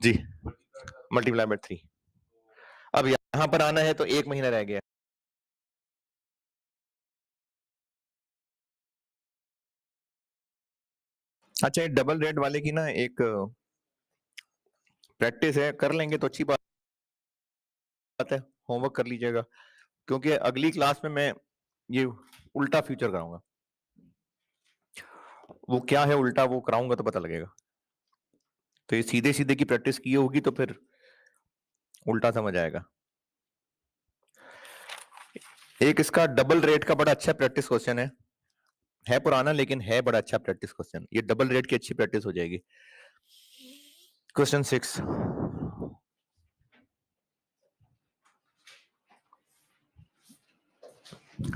Ji, multiply by 3। अब यहां पर आना है तो 1 महीना रह गया। अच्छा, ये डबल रेट वाले की ना एक प्रैक्टिस है, कर लेंगे तो अच्छी बात है, होमवर्क कर लीजिएगा, क्योंकि अगली क्लास में मैं ये उल्टा फ्यूचर कराऊंगा। वो क्या है उल्टा, वो कराऊंगा तो पता लगेगा। तो ये सीधे सीधे की प्रैक्टिस की होगी तो फिर उल्टा समझ आएगा। एक इसका डबल रेट का बड़ा अच्छा प्रैक्टिस क्वेश्चन है पुराना लेकिन है बड़ा अच्छा प्रैक्टिस क्वेश्चन। ये डबल रेट की अच्छी प्रैक्टिस हो जाएगी। Question 6,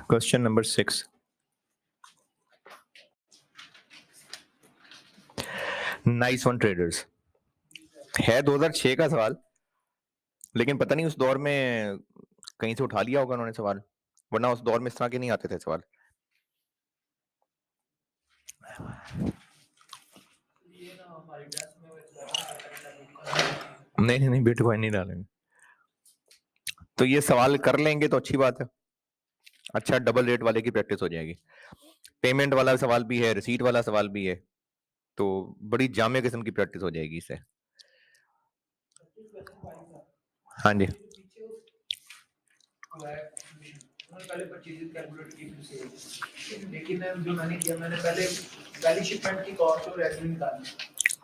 question number 6, nice one traders, है 2006 का सवाल, लेकिन पता नहीं उस दौर में कहीं से उठा लिया होगा उन्होंने सवाल, वरना उस दौर में इस तरह के नहीं आते थे सवाल। नहीं बिटकॉइन नहीं डालेंगे। तो ये सवाल कर लेंगे तो अच्छी बात है, अच्छा डबल रेट वाले की प्रैक्टिस हो जाएगी। पेमेंट वाला सवाल भी है, रिसीट वाला सवाल भी है, तो बड़ी जामे किस्म की प्रैक्टिस हो जाएगी इससे। हाँ जी, पहले परचेज कैलकुलेट की फिर सेल, लेकिन जो मैंने किया, मैंने पहले शिपमेंट की कॉस्ट और रेवेन्यू निकाली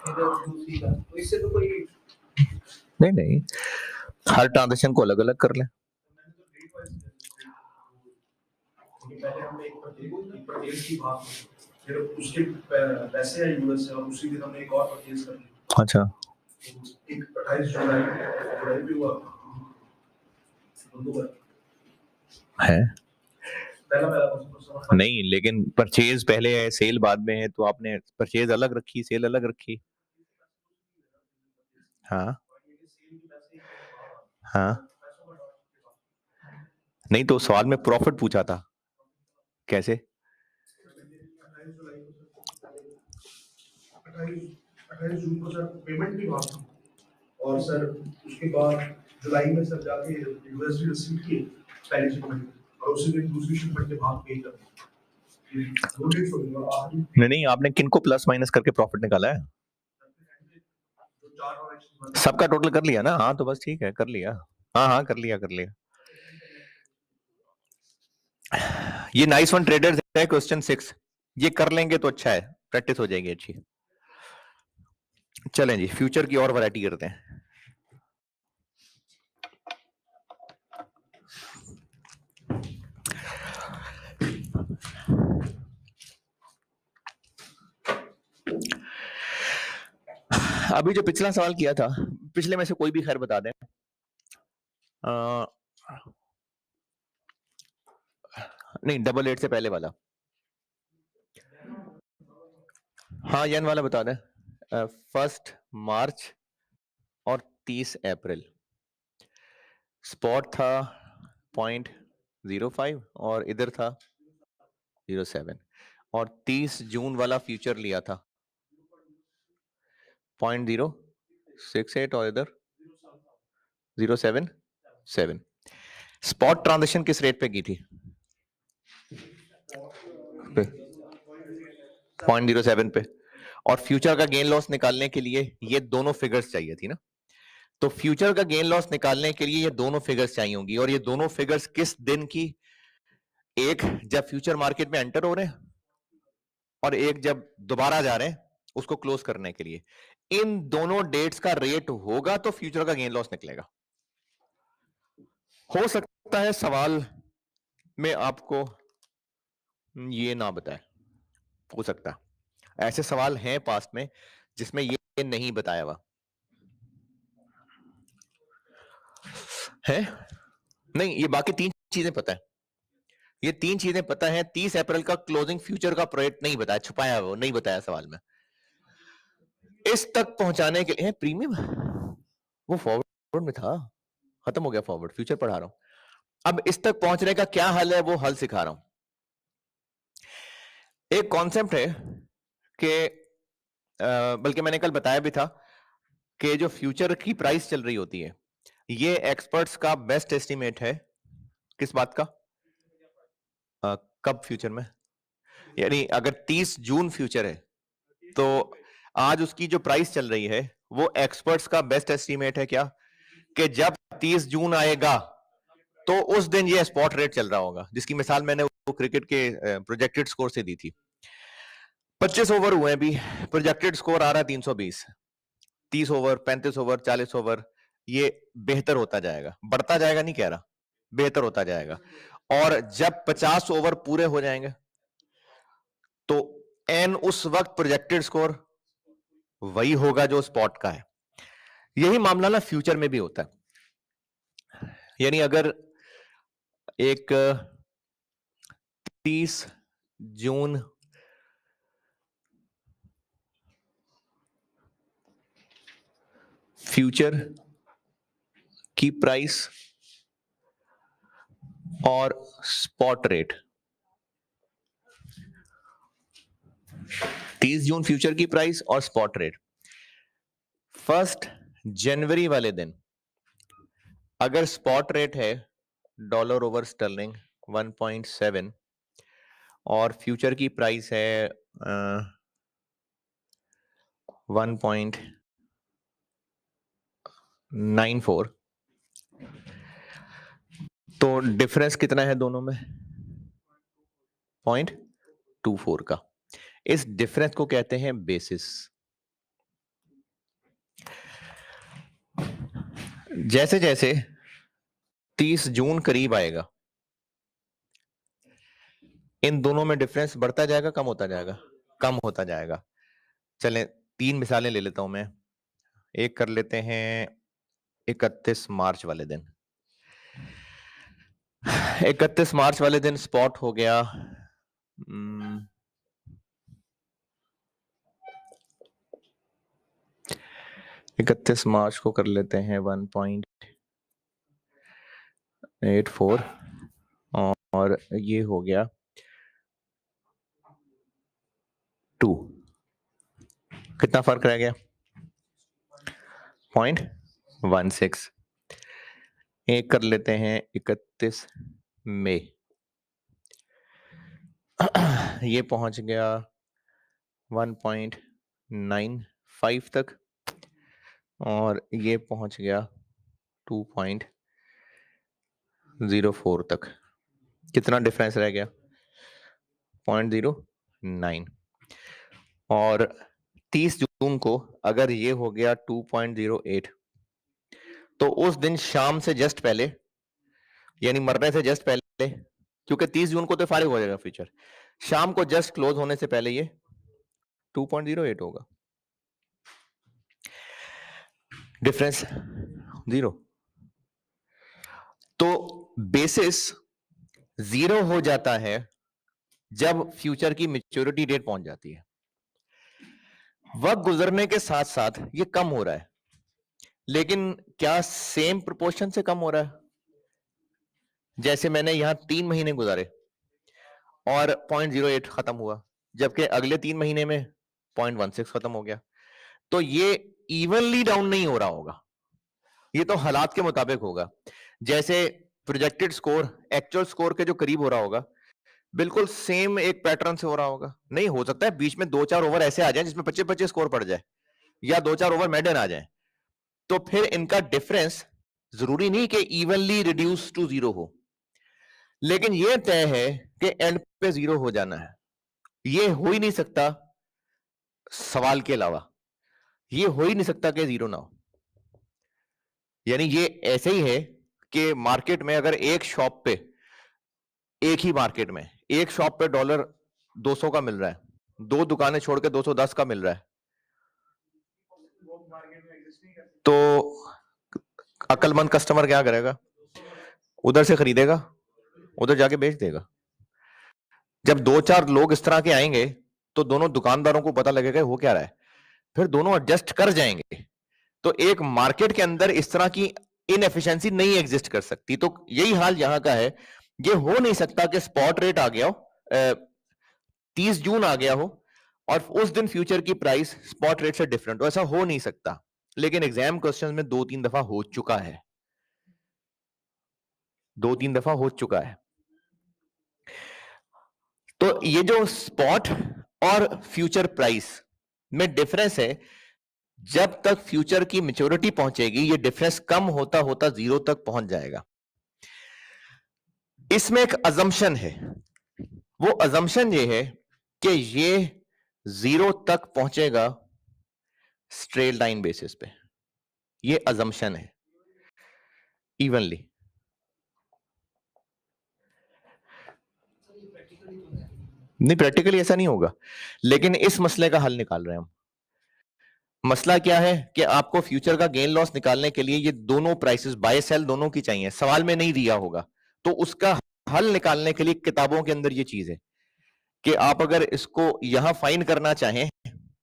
इधर दूसरी का, तो इससे तो कोई नहीं हर ट्रांजेक्शन को अलग अलग कर लें। मैंने तो रेट वाइज पहले हमने एक परचेज की बात, फिर उसके पैसे हैं यूएस से और उसी दिन हमने एक और परचेज कर ली। अच्छा, एक 28 जुलाई भी हुआ है पहला नहीं, लेकिन परचेज पहले है सेल बाद में है, तो आपने परचेज अलग रखी सेल अलग रखी। हाँ हाँ, नहीं तो सवाल में प्रॉफिट पूछा था, कैसे? 28 जून को सर पेमेंट भी वहाँ थी, और सर उसके बाद जुलाई में सर जाके यूएसडी रिसीव किए पहली शिपमेंट, और उसी दिन दूसरी शिपमेंट के भाग पे कर नहीं आपने किनको प्लस माइनस करके प्रॉफिट निकाला है? सबका टोटल कर लिया ना? हाँ तो बस ठीक है, कर लिया। हाँ कर लिया ये नाइस वन ट्रेडर्स है क्वेश्चन 6, ये कर लेंगे तो अच्छा है, प्रैक्टिस हो जाएगी अच्छी। चलें जी, फ्यूचर की और वैरायटी करते हैं। अभी जो पिछला सवाल किया था, पिछले में से कोई भी खैर बता दें। नहीं, डबल 8 से पहले वाला, हाँ येन वाला बता दें। 1 मार्च और 30 अप्रैल स्पॉट था 0.05 और इधर था 0.7, और 30 जून वाला फ्यूचर लिया था 0.068 और इधर 0.77। स्पॉट ट्रांजेक्शन किस रेट पे की थी? 0.07 पे। और फ्यूचर का गेन लॉस निकालने के लिए ये दोनों फिगर्स चाहिए थी ना, तो फ्यूचर का गेन लॉस निकालने के लिए ये दोनों फिगर्स चाहिए होंगी, और ये दोनों फिगर्स किस दिन की? एक जब फ्यूचर मार्केट में एंटर हो रहे हैं, और एक जब दोबारा जा रहे हैं उसको क्लोज करने के लिए। इन दोनों डेट्स का रेट होगा तो फ्यूचर का गेन लॉस निकलेगा। हो सकता है सवाल में आपको ये ना बताए, हो सकता है ऐसे सवाल हैं पास्ट में जिसमें ये नहीं बताया हुआ है। नहीं, ये बाकी 3 चीजें पता है, ये 3 चीजें पता है। 30 अप्रैल का क्लोजिंग फ्यूचर का रेट नहीं बताया, छुपाया, वो नहीं बताया सवाल में। इस तक पहुंचाने के लिए प्रीमियम वो फॉरवर्ड में था, खत्म हो गया फॉरवर्ड, फ्यूचर पढ़ा रहा हूं। अब इस तक पहुंचने का क्या हल है, वो हल सिखा रहा हूं। एक कॉन्सेप्ट है कि बल्कि मैंने कल बताया भी था कि जो फ्यूचर की प्राइस चल रही होती है, ये एक्सपर्ट्स का बेस्ट एस्टिमेट है किस बात का? कब फ्यूचर में? यानी अगर 30 जून फ्यूचर है तो आज उसकी जो प्राइस चल रही है वो एक्सपर्ट्स का बेस्ट एस्टिमेट है क्या, कि जब 30 जून आएगा तो उस दिन ये स्पॉट रेट चल रहा होगा, जिसकी मिसाल मैंने वो क्रिकेट के प्रोजेक्टेड स्कोर से दी थी। 25 ओवर हुए अभी, प्रोजेक्टेड स्कोर आ रहा है 320। 30 ओवर, 35 ओवर, 40 ओवर, ये बेहतर होता जाएगा, बढ़ता जाएगा नहीं कह रहा, बेहतर होता जाएगा। और जब 50 ओवर पूरे हो जाएंगे तो एन उस वक्त प्रोजेक्टेड स्कोर वही होगा जो स्पॉट का है। यही मामला ना फ्यूचर में भी होता है। यानी अगर एक 30 जून फ्यूचर की प्राइस और स्पॉट रेट, 30 जून फ्यूचर की प्राइस और स्पॉट रेट, 1 जनवरी वाले दिन अगर स्पॉट रेट है डॉलर ओवर स्टर्लिंग 1.7 और फ्यूचर की प्राइस है 1.94, तो डिफरेंस कितना है दोनों में? 0.24 का। इस डिफरेंस को कहते हैं बेसिस। जैसे जैसे 30 जून करीब आएगा इन दोनों में डिफरेंस बढ़ता जाएगा, कम होता जाएगा? कम होता जाएगा। चलें 3 मिसालें ले लेता हूं मैं। एक कर लेते हैं 31 मार्च वाले दिन। 31 मार्च वाले दिन स्पॉट हो गया 31 मार्च को कर लेते हैं 1.84 और ये हो गया 2। कितना फर्क रह गया? 0.16। एक कर लेते हैं 31 मई, ये पहुंच गया 1.95 तक और ये पहुंच गया 2.04 तक। कितना डिफरेंस रह गया? 0.09। और 30 जून को अगर ये हो गया 2.08 तो उस दिन शाम से जस्ट पहले, यानी मरने से जस्ट पहले, क्योंकि 30 जून को तो फारिग हो जाएगा फ्यूचर, शाम को जस्ट क्लोज होने से पहले ये 2.08 होगा। डिफरेंस 0। तो बेसिस 0 हो जाता है जब फ्यूचर की मैच्योरिटी डेट पहुंच जाती है। वक्त गुजरने के साथ साथ ये कम हो रहा है, लेकिन क्या सेम प्रोपोर्शन से कम हो रहा है? जैसे मैंने यहां 3 महीने गुजारे और 0.08 खत्म हुआ, जबकि अगले 3 महीने में 0.16 खत्म हो गया, तो ये इवनली डाउन नहीं हो रहा होगा, ये तो हालात के मुताबिक होगा। जैसे प्रोजेक्टेड स्कोर एक्चुअल स्कोर के जो करीब हो रहा होगा, बिल्कुल सेम एक पैटर्न से हो रहा होगा। नहीं हो सकता है बीच में 2-4 ओवर ऐसे आ जाएं जिसमें 25-25 स्कोर पड़ जाए, या 2-4 ओवर मेडन आ जाए, तो फिर इनका डिफरेंस जरूरी नहीं कि इवनली रिड्यूस टू 0 हो, लेकिन यह तय है कि एंड पे 0 हो जाना है। यह हो ही नहीं सकता सवाल के अलावा, यह हो ही नहीं सकता कि 0 ना हो। यानी ये ऐसे ही है कि मार्केट में अगर एक शॉप पे, एक ही मार्केट में एक शॉप पे डॉलर 200 का मिल रहा है, 2 दुकानें छोड़ के 210 का मिल रहा है, तो अक्लमंद कस्टमर क्या करेगा? उधर से खरीदेगा, उधर जाके बेच देगा। जब 2-4 लोग इस तरह के आएंगे तो दोनों दुकानदारों को पता लगेगा हो क्या रहा है, फिर दोनों एडजस्ट कर जाएंगे। तो एक मार्केट के अंदर इस तरह की इनएफिशिएंसी नहीं एग्जिस्ट कर सकती। तो यही हाल यहां का है। ये हो नहीं सकता कि स्पॉट रेट आ गया हो, 30 जून आ गया हो और उस दिन फ्यूचर की प्राइस स्पॉट रेट से डिफरेंट हो, ऐसा हो नहीं सकता। लेकिन एग्जाम क्वेश्चन में 2-3 दफा हो चुका है, 2-3 दफा हो चुका है। तो ये जो स्पॉट और फ्यूचर प्राइस में डिफरेंस है, जब तक फ्यूचर की मैच्योरिटी पहुंचेगी ये डिफरेंस कम होता होता 0 तक पहुंच जाएगा। इसमें एक अजम्पशन है, वो अजम्पशन ये है कि ये 0 तक पहुंचेगा स्ट्रेट लाइन बेसिस पे, ये अजम्पशन है इवनली। नहीं, प्रैक्टिकली ऐसा नहीं होगा, लेकिन इस मसले का हल निकाल रहे हैं हम। मसला क्या है कि आपको फ्यूचर का गेन लॉस निकालने के लिए ये दोनों प्राइसेस बाय सेल दोनों की चाहिए, सवाल में नहीं दिया होगा, तो उसका हल निकालने के लिए किताबों के अंदर ये चीज है कि आप अगर इसको यहां फाइंड करना चाहें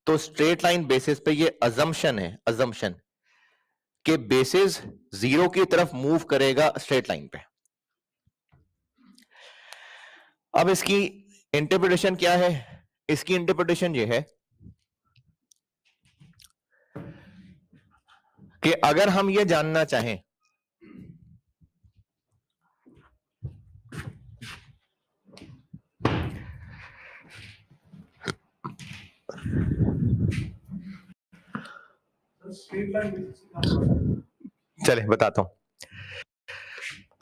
तो स्ट्रेट लाइन बेसिस पे ये अजम्पशन है, अजम्पशन के बेसिस 0 की तरफ मूव करेगा स्ट्रेट लाइन पे। अब इसकी इंटरप्रिटेशन क्या है? इसकी इंटरप्रिटेशन ये है कि अगर हम ये जानना चाहें चले बताता हूं,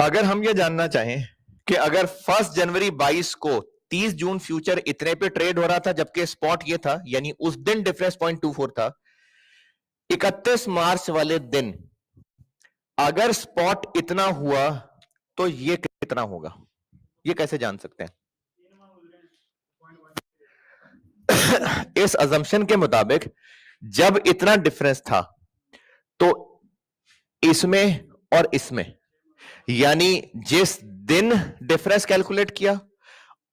अगर हम ये जानना चाहें कि अगर 1 जनवरी 22 को 30 जून फ्यूचर इतने पे ट्रेड हो रहा था जबकि स्पॉट ये था, यानी उस दिन डिफरेंस 0.24 था, 31 मार्च वाले दिन अगर स्पॉट इतना हुआ तो ये कितना होगा, ये कैसे जान सकते हैं? इस अजम्पशन के मुताबिक जब इतना डिफरेंस था तो इसमें और इसमें, यानी जिस दिन डिफरेंस कैलकुलेट किया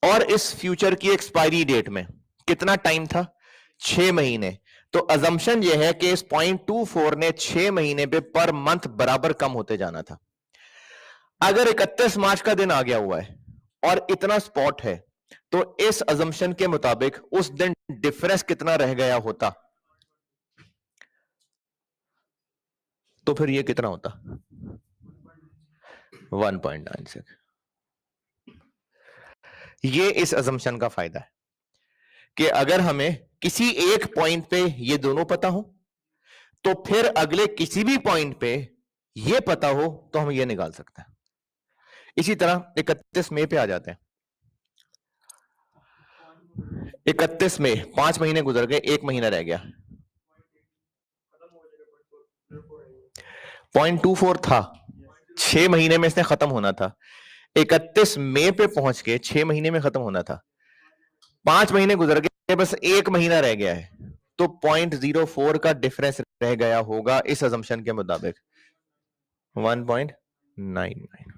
और इस फ्यूचर की एक्सपायरी डेट में कितना टाइम था? 6 महीने। तो अजम्पशन यह है कि इस 0.24 ने 6 महीने पे पर मंथ बराबर कम होते जाना था। अगर 31 मार्च का दिन आ गया हुआ है और इतना स्पॉट है तो इस अजम्पशन के मुताबिक उस दिन डिफरेंस कितना रह गया होता? तो फिर ये कितना होता? 1.96। ये इस अजम्पशन का फायदा है कि अगर हमें किसी एक पॉइंट पे ये दोनों पता हो तो फिर अगले किसी भी पॉइंट पे ये पता हो तो हम ये निकाल सकते हैं। इसी तरह 31 मई पे आ जाते हैं। 31 मई, 5 महीने गुजर गए, 1 महीना रह गया। 0.24 था, 6 महीने में इसने खत्म होना था। 31 मई पे पहुंच के 6 महीने में खत्म होना था, 5 महीने गुजर गए, बस 1 महीना रह गया है, तो 0.04 का डिफरेंस रह गया होगा इस अजम्पशन के मुताबिक 1.99।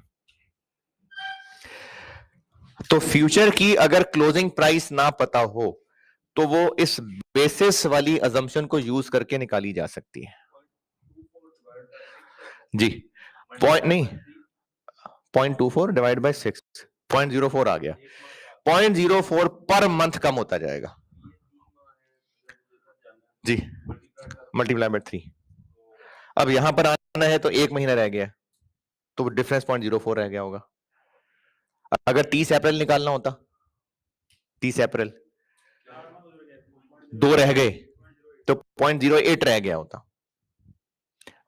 तो फ्यूचर की अगर क्लोजिंग प्राइस ना पता हो तो वो इस बेसिस वाली अजम्पशन को यूज करके निकाली जा सकती है जी। पॉइंट नहीं, 0.24 डिवाइड बाय 6, 0.04 आ गया। 0.04 पर मंथ कम होता जाएगा जी, मल्टीप्लाई बाय 3। अब यहां पर आना है तो 1 महीना रह गया, तो डिफरेंस 0.04 रह गया होगा। अगर 30 अप्रैल निकालना होता, 30 अप्रैल 2 रह गए तो 0.08 रह गया होता,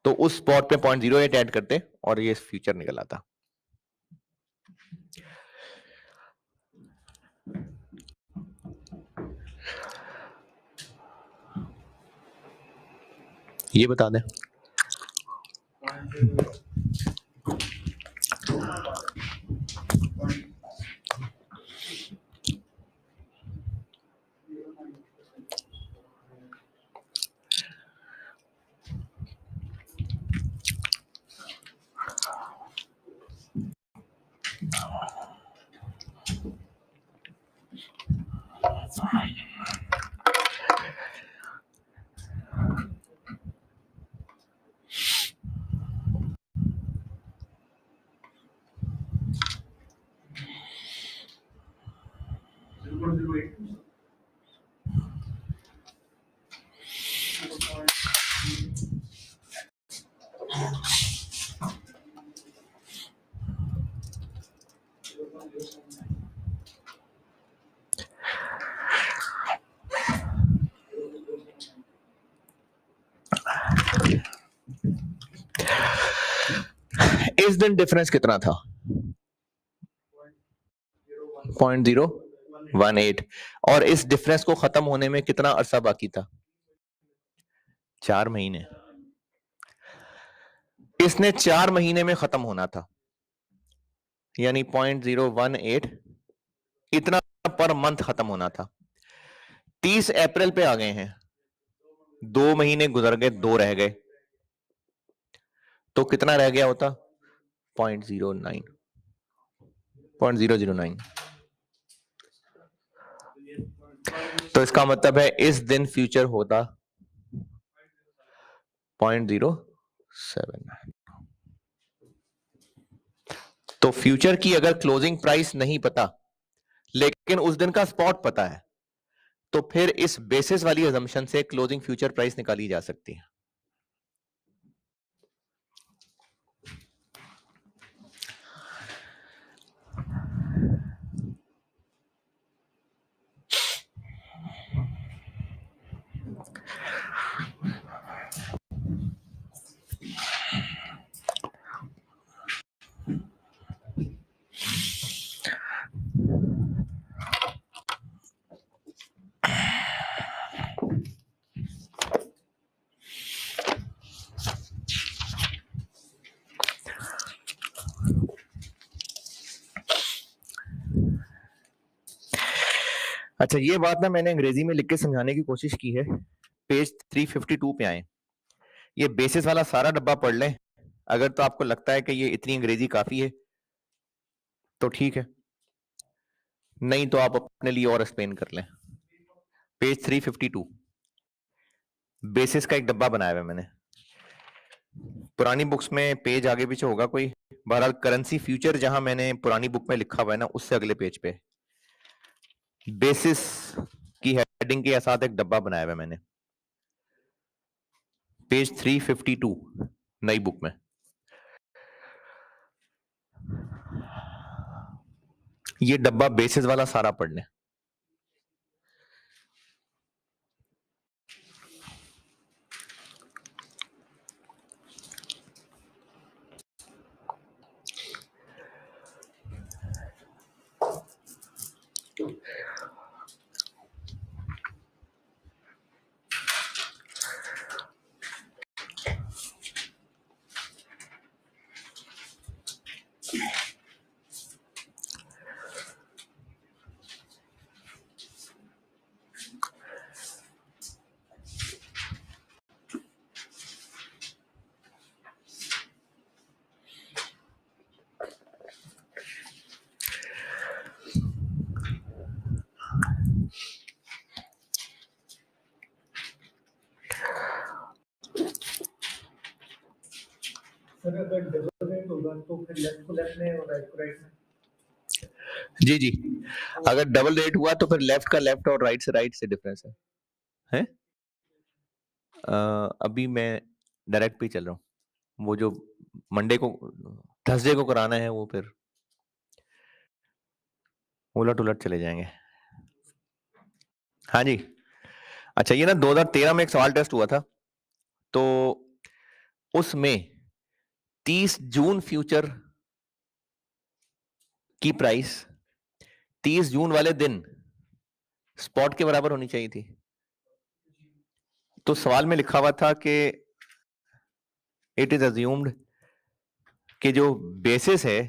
तो उस स्पॉट पे 0.08 ऐड करते और ये फ्यूचर निकल आता। ये बता दें इस दिन डिफरेंस कितना था? 0.018। और इस डिफरेंस को खत्म होने में कितना अरसा बाकी था? 4 महीने। इसने 4 महीने में खत्म होना था, यानी 0.018 इतना पर मंथ खत्म होना था। 30 अप्रैल पे आ गए हैं, 2 महीने गुजर गए, 2 रह गए, तो कितना रह गया होता? 0.009। तो इसका मतलब है इस दिन फ्यूचर होता 0.079। तो फ्यूचर की अगर क्लोजिंग प्राइस नहीं पता लेकिन उस दिन का स्पॉट पता है, तो फिर इस बेसिस वाली अजम्पशन से क्लोजिंग फ्यूचर प्राइस निकाली जा सकती है। अच्छा, ये बात ना मैंने अंग्रेजी में लिख के समझाने की कोशिश की है। पेज 352 पे आए, ये बेसिस वाला सारा डब्बा पढ़ लें। अगर तो आपको लगता है कि ये इतनी अंग्रेजी काफी है तो ठीक है, नहीं तो आप अपने लिए और एक्सप्लेन कर लें। पेज 352 बेसिस का एक डब्बा बनाया हुआ है मैंने। पुरानी बुक्स में पेज आगे पीछे होगा कोई, बहरहाल करेंसी फ्यूचर जहां मैंने पुरानी बुक में लिखा हुआ है ना, उससे अगले पेज पे बेसिस की हेडिंग के साथ एक डब्बा बनाया हुआ है मैंने, पेज 352 नई बुक में। ये डब्बा बेसिस वाला सारा पढ़ लें। सर अगर डबल रेट होगा तो फिर लेफ्ट को लेफ्ट में और राइट को राइट में? जी जी, अगर डबल रेट हुआ तो फिर लेफ्ट का लेफ्ट और राइट से डिफरेंस है? अभी मैं डायरेक्ट पे चल रहा हूँ, वो जो मंडे को थर्सडे को कराना है वो फिर उलट उलट चले जाएंगे। हाँ जी। अच्छा, ये ना 2013 में एक सवाल टेस्ट हुआ था, तो उसमें 30 जून फ्यूचर की प्राइस 30 जून वाले दिन स्पॉट के बराबर होनी चाहिए थी। तो सवाल में लिखा हुआ था कि इट इज अज्यूम्ड कि जो बेसिस है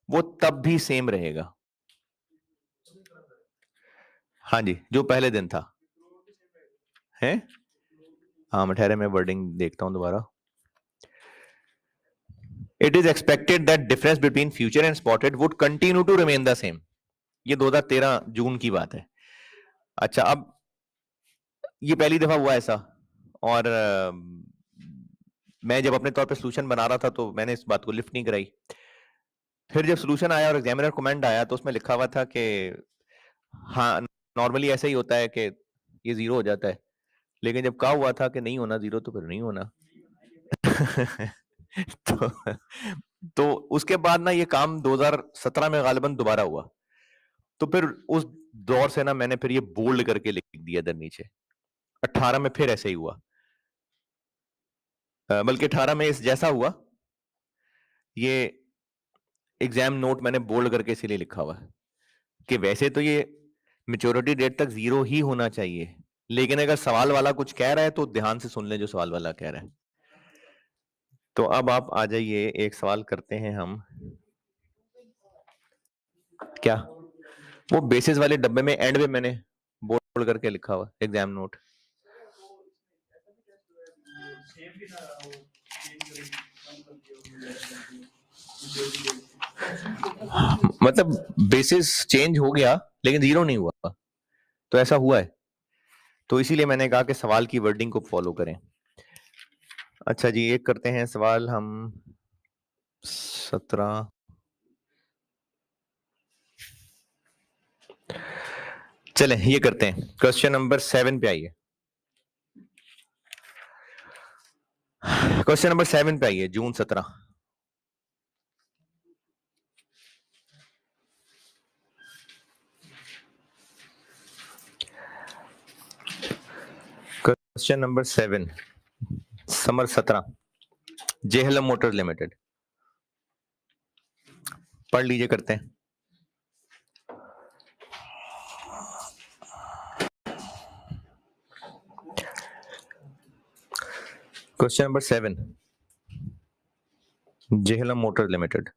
वो तब भी सेम रहेगा। हाँ जी, जो पहले दिन था है। हाँ, मैं ठहरे, मैं वर्डिंग देखता हूं दोबारा। It is expected that difference between future and spotted would continue to remain the same. ये 2013 जून की बात है। अच्छा, अब ये पहली दफा हुआ ऐसा, और मैं जब अपने तौर पे सॉल्यूशन बना रहा था तो मैंने इस बात को लिफ्ट नहीं कराई। फिर जब सॉल्यूशन आया और एग्जामिनर कमेंट आया तो उसमें लिखा हुआ था कि हाँ, नॉर्मली ऐसा ही होता है कि ये 0 हो जाता है, लेकिन जब कहा हुआ था कि नहीं होना 0 तो फिर नहीं होना। तो तो उसके बाद ना ये काम 2017 में गालिबन दोबारा हुआ, तो फिर उस दौर से ना मैंने फिर ये बोल्ड करके लिख दिया इधर नीचे। 18 में फिर ऐसे ही हुआ। बल्कि 18 में इस जैसा हुआ, ये एग्जाम नोट मैंने बोल्ड करके इसीलिए लिखा हुआ है कि वैसे तो ये मेच्योरिटी डेट तक 0 ही होना चाहिए, लेकिन अगर सवाल वाला कुछ कह रहा है तो ध्यान से सुन ले जो सवाल वाला कह रहा है। तो अब आप आ जाइए, एक सवाल करते हैं हम। क्या वो बेसिस वाले डब्बे में एंड में मैंने बोल्ड करके लिखा हुआ एग्जाम नोट? मतलब बेसिस चेंज हो गया लेकिन 0 नहीं हुआ, तो ऐसा हुआ है, तो इसीलिए मैंने कहा कि सवाल की वर्डिंग को फॉलो करें। अच्छा जी, एक करते हैं सवाल हम 17। चलें ये करते हैं, क्वेश्चन नंबर 7 पे आइए। क्वेश्चन नंबर 7 पे आइए, June 17। Question number 7, summer 17, Jhelum motors limited. पढ़ लीजिए, करते हैं। Question number 7, Jhelum motors limited.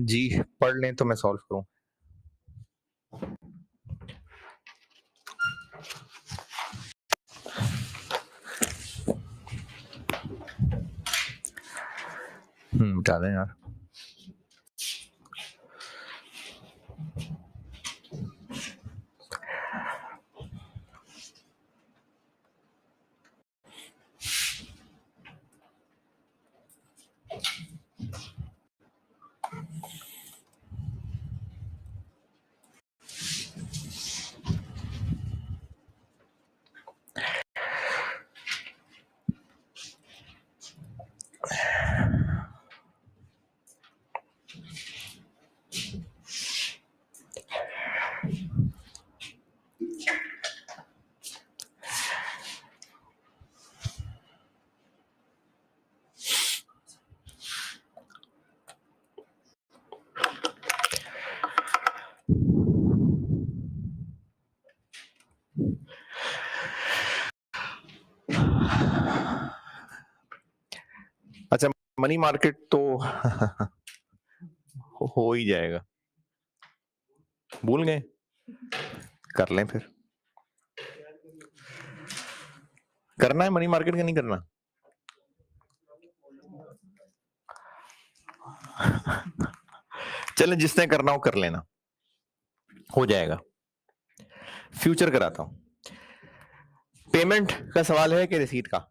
जी पढ़ लें तो मैं सॉल्व करूं। बता दें यार। अच्छा, मनी मार्केट तो हो ही जाएगा, भूल गए, कर लें फिर। करना है मनी मार्केट का, नहीं करना? चले, जिसने करना हो कर लेना, हो जाएगा। फ्यूचर कराता हूं। पेमेंट का सवाल है कि रिसीट का?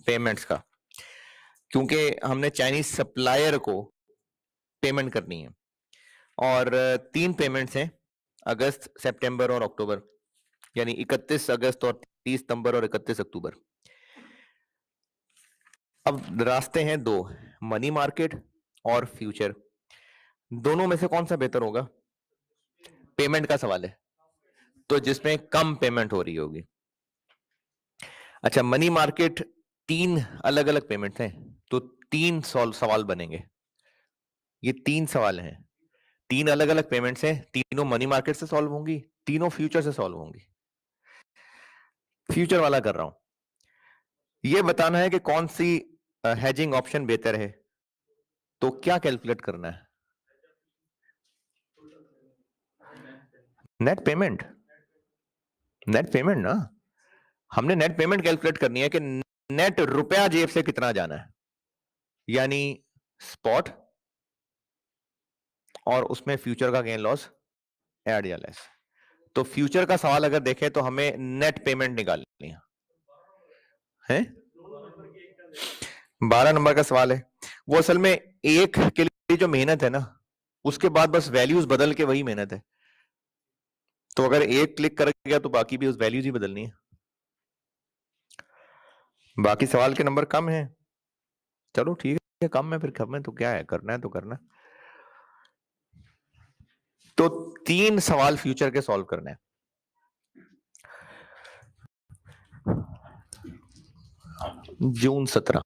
पेमेंट्स का, क्योंकि हमने चाइनीज सप्लायर को पेमेंट करनी है और 3 पेमेंट्स हैं, अगस्त, सितंबर और अक्टूबर, यानी 31 अगस्त और 30 सितंबर और 31 अक्टूबर। अब रास्ते हैं दो, मनी मार्केट और फ्यूचर। दोनों में से कौन सा बेहतर होगा? पेमेंट का सवाल है, तो जिसमें कम पेमेंट हो रही होगी। अच्छा, मनी मार्केट 3 अलग अलग पेमेंट हैं, तो 3 सवाल बनेंगे। ये 3 सवाल हैं, 3 अलग अलग पेमेंट्स हैं, तीनों मनी मार्केट से सॉल्व होंगी, तीनों फ्यूचर से सॉल्व होंगी। फ्यूचर वाला कर रहा हूं। ये बताना है कि कौन सी हेजिंग ऑप्शन बेहतर है। तो क्या कैलकुलेट करना है? नेट पेमेंट, नेट पेमेंट ना, हमने नेट पेमेंट कैलकुलेट करनी है कि नेट रुपया जेब से कितना जाना है, यानी स्पॉट और उसमें फ्यूचर का गेन लॉस ऐड या लेस। तो फ्यूचर का सवाल अगर देखें तो हमें नेट पेमेंट निकालनी है। 12 नंबर का सवाल है। वो असल में एक के लिए जो मेहनत है ना, उसके बाद बस वैल्यूज बदल के वही मेहनत है। तो अगर एक क्लिक कर गया तो बाकी भी उस वैल्यूज ही बदलनी है। बाकी सवाल के नंबर कम है, चलो ठीक है, कम है फिर कम है, तो क्या है, करना है तो करना। तो 3 सवाल फ्यूचर के सॉल्व करने हैं। जून 17।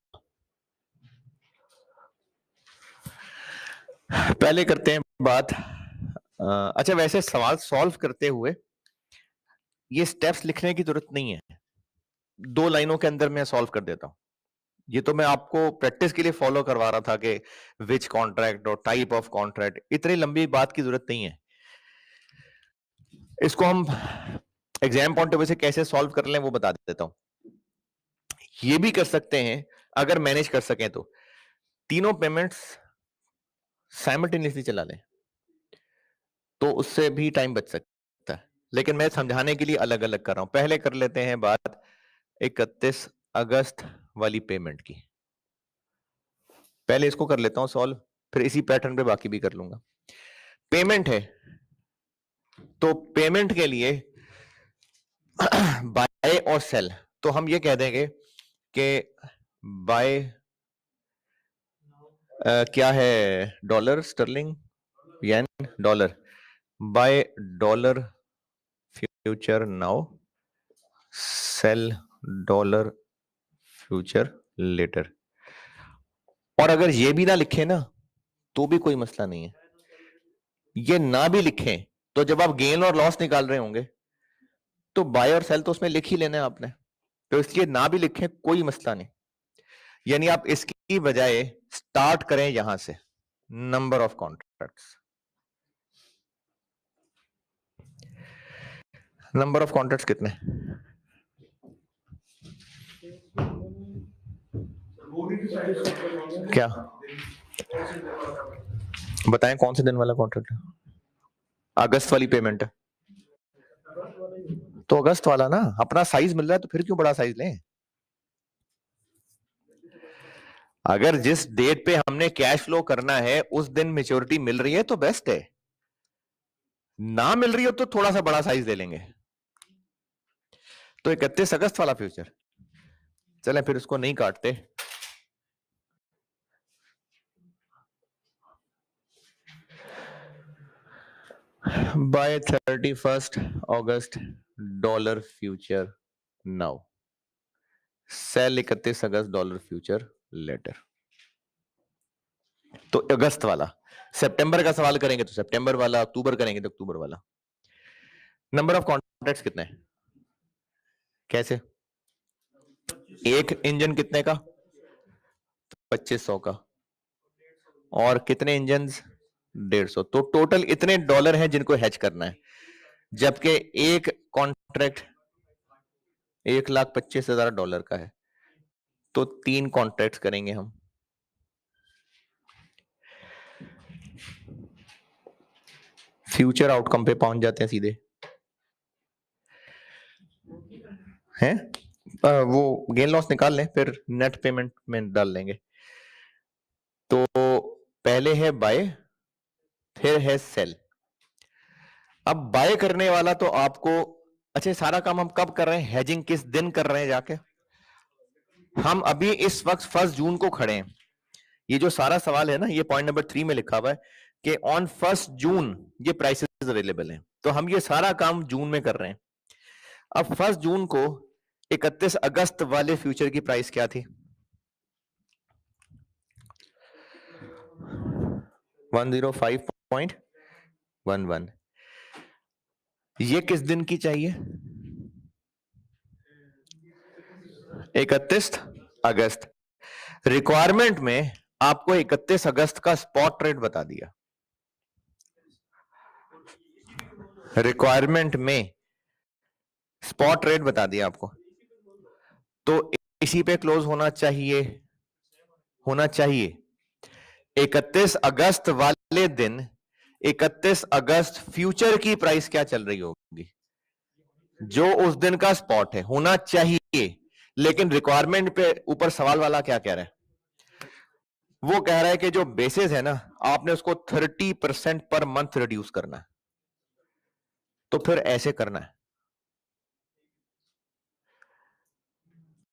पहले करते हैं बात, अच्छा वैसे सवाल सॉल्व करते हुए ये स्टेप्स लिखने की जरूरत नहीं है, 2 लाइनों के अंदर मैं सॉल्व कर देता हूं। ये तो मैं आपको प्रैक्टिस के लिए फॉलो करवा रहा था कि विच कॉन्ट्रैक्ट और टाइप ऑफ कॉन्ट्रैक्ट, इतनी लंबी बात की जरूरत नहीं है। इसको हम एग्जाम पॉइंट ऑफ व्यू से कैसे सॉल्व कर लें वो बता देता हूं। ये भी कर सकते हैं अगर मैनेज कर सकें तो, तीनों पेमेंट्स साइमल्टेनियसली चला लें, तो उससे भी टाइम बच सकता है। लेकिन मैं समझाने के लिए अलग अलग कर रहा हूं। पहले कर लेते हैं बात 31 अगस्त वाली पेमेंट की। पहले इसको कर लेता हूं सॉल्व, फिर इसी पैटर्न पे बाकी भी कर लूंगा। पेमेंट है, तो पेमेंट के लिए बाय और सेल, तो हम ये कह देंगे कि बाय क्या है, dollar sterling yen dollar, buy dollar future now, sell dollar future later. और अगर ये भी ना लिखे ना तो भी कोई मसला नहीं है। ये ना भी लिखें तो जब आप गेन और लॉस निकाल रहे होंगे तो बाय और सेल तो उसमें लिख ही लेना है आपने, तो इसलिए ना भी लिखें कोई मसला नहीं। यानी आप इसकी बजाय स्टार्ट करें यहां से, number of contracts. Number of contracts कितने? क्या बताएं, कौन से दिन वाला कॉन्ट्रैक्ट है? अगस्त वाली पेमेंट है, तो अगस्त वाला ना, अपना साइज मिल रहा है तो फिर क्यों बड़ा साइज लें। अगर जिस डेट पे हमने कैश फ्लो करना है उस दिन मैच्योरिटी मिल रही है तो बेस्ट है, ना मिल रही हो तो थोड़ा सा बड़ा साइज ले लेंगे। तो 31 अगस्त वाला फ्यूचर, चलें फिर उसको नहीं काटते। बाय 31 अगस्त डॉलर फ्यूचर नाउ, सेल 31 अगस्त डॉलर फ्यूचर लेटर। तो अगस्त वाला। सितंबर का सवाल करेंगे तो सितंबर वाला, अक्टूबर करेंगे तो अक्टूबर वाला। नंबर ऑफ कॉन्ट्रैक्ट्स कितने हैं? कैसे? एक इंजन कितने का? 2500 का। और कितने इंजन? 150। तो टोटल इतने डॉलर हैं जिनको हेज करना है, जबकि एक कॉन्ट्रैक्ट 1,25,000 डॉलर का है, तो 3 कॉन्ट्रैक्ट्स करेंगे हम। फ्यूचर आउटकम पे पहुंच जाते हैं सीधे, हैं? वो गेन लॉस निकाल लें फिर नेट पेमेंट में डाल लेंगे। तो पहले है बाय, फिर है सेल। अब बाय करने वाला तो आपको, अच्छा सारा काम हम कब कर रहे हैं, हेजिंग किस दिन कर रहे हैं जाके? हम अभी इस वक्त 1 जून को खड़े हैं। ये जो सारा सवाल है ना, ये पॉइंट नंबर 3 में लिखा हुआ है कि ऑन 1 जून ये प्राइसेस अवेलेबल हैं। तो हम ये सारा काम जून में कर रहे हैं। अब 1 जून को 31 अगस्त वाले फ्यूचर की प्राइस क्या थी? 105.11। ये किस दिन की चाहिए? 31 अगस्त। रिक्वायरमेंट में आपको 31 अगस्त का स्पॉट रेट बता दिया। रिक्वायरमेंट में स्पॉट रेट बता दिया आपको, तो इसी पे क्लोज होना चाहिए। 31 अगस्त वाले दिन 31 अगस्त फ्यूचर की प्राइस क्या चल रही होगी, जो उस दिन का स्पॉट है, होना चाहिए। लेकिन रिक्वायरमेंट पे ऊपर सवाल वाला क्या कह रहा है? वो कह रहा है कि जो बेसिस है ना, आपने उसको 30% पर मंथ रिड्यूस करना है। तो फिर ऐसे करना है,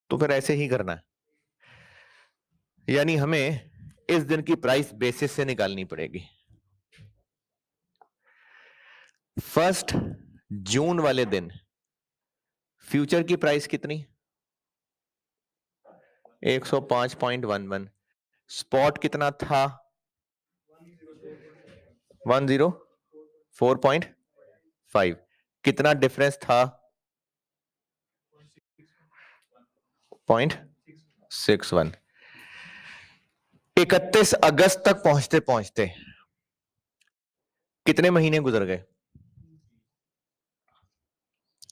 तो फिर ऐसे ही करना है, यानी हमें इस दिन की प्राइस बेसिस से निकालनी पड़ेगी। 1 जून वाले दिन फ्यूचर की प्राइस कितनी? 105.11। स्पॉट कितना था? 104.5। कितना डिफरेंस था? 0.61। 31 अगस्त तक पहुंचते पहुंचते कितने महीने गुजर गए?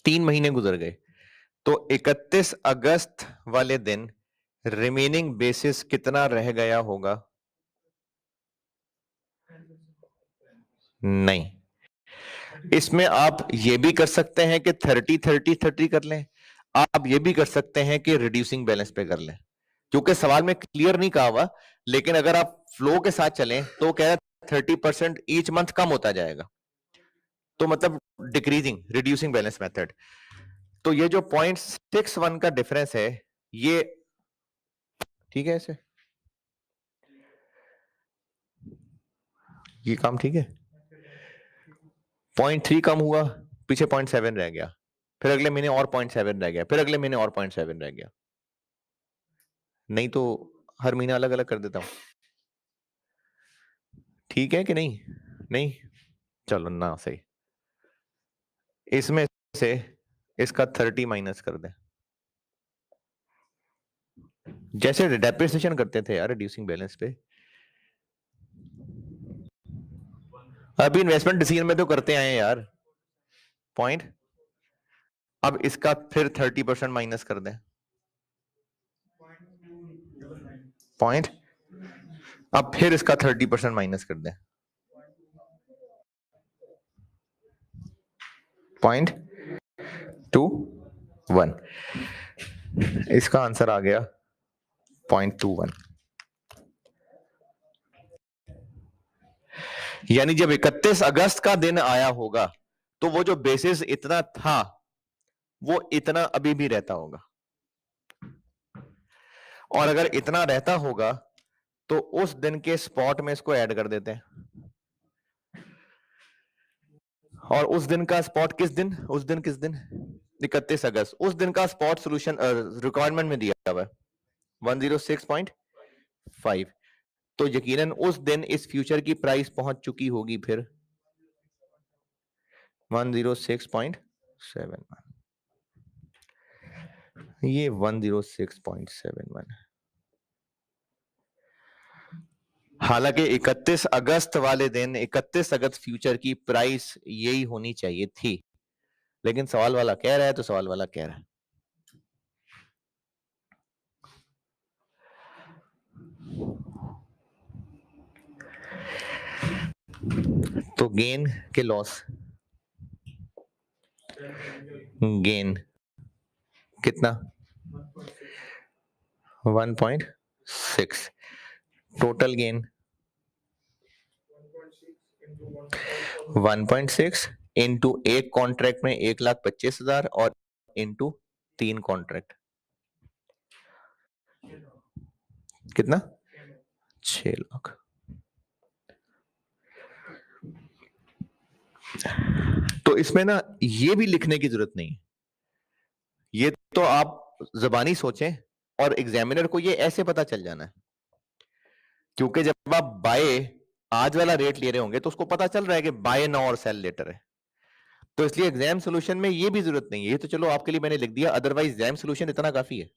3 महीने गुजर गए। तो 31 अगस्त वाले दिन रिमेनिंग बेसिस कितना रह गया होगा? नहीं, इसमें आप ये भी कर सकते हैं कि 30-30-30 कर लें। आप ये भी कर सकते हैं कि रिड्यूसिंग बैलेंस पे कर लें, क्योंकि सवाल में क्लियर नहीं कहा हुआ। लेकिन अगर आप फ्लो के साथ चलें तो कह रहा है 30% ईच मंथ कम होता जाएगा, तो मतलब डिक्रीजिंग, रिड्यूसिंग बैलेंस मेथड। तो ये जो 0.61 का डिफरेंस है, ये ठीक है, ऐसे ये काम ठीक है। 0.3 कम हुआ, पीछे 0.7 रह गया, फिर अगले महीने और 0.7 रह गया, फिर अगले महीने और 0.7 रह गया। नहीं तो हर महीना अलग अलग कर देता हूं, ठीक है कि नहीं? नहीं, चलो ना सही। इसमें से इसका 30 माइनस कर दें, जैसे डेप्रिसिएशन करते थे यार रिड्यूसिंग बैलेंस पे। अभी इन्वेस्टमेंट डिसीजन में तो करते आए हैं यार पॉइंट। अब इसका फिर 30% माइनस कर दें, पॉइंट। अब फिर इसका 30% माइनस कर दें, 0.21। इसका आंसर आ गया 0.21। यानी जब 31 अगस्त का दिन आया होगा तो वो जो बेसिस इतना था वो इतना अभी भी रहता होगा, और अगर इतना रहता होगा तो उस दिन के स्पॉट में इसको ऐड कर देते हैं। और उस दिन का स्पॉट किस दिन? उस दिन किस दिन? 31 अगस्त। उस दिन का स्पॉट सॉल्यूशन रिक्वायरमेंट में दिया हुआ है 106.5। तो यकीनन उस दिन इस फ्यूचर की प्राइस पहुंच चुकी होगी फिर 106.71। ये 106.71। हालांकि 31 अगस्त वाले दिन 31 अगस्त फ्यूचर की प्राइस यही होनी चाहिए थी, लेकिन सवाल वाला कह रहा है तो सवाल वाला कह रहा है। तो गेन के लॉस, गेन कितना? 1.6। टोटल गेन 1.6 इंटू एक कॉन्ट्रैक्ट में 1,25,000 और इंटू 3 कॉन्ट्रैक्ट। कितना? 6 लाख। तो इसमें ना ये भी लिखने की जरूरत नहीं, ये तो आप जबानी सोचें और एग्जामिनर को ये ऐसे पता चल जाना है, क्योंकि जब आप बाय आज वाला रेट ले रहे होंगे तो उसको पता चल रहा है कि बाय नाउ और सेल लेटर है। तो इसलिए एग्जाम सॉल्यूशन में ये भी जरूरत नहीं है, ये तो चलो आपके लिए मैंने लिख दिया, अदरवाइज एग्जाम सॉल्यूशन इतना काफी है।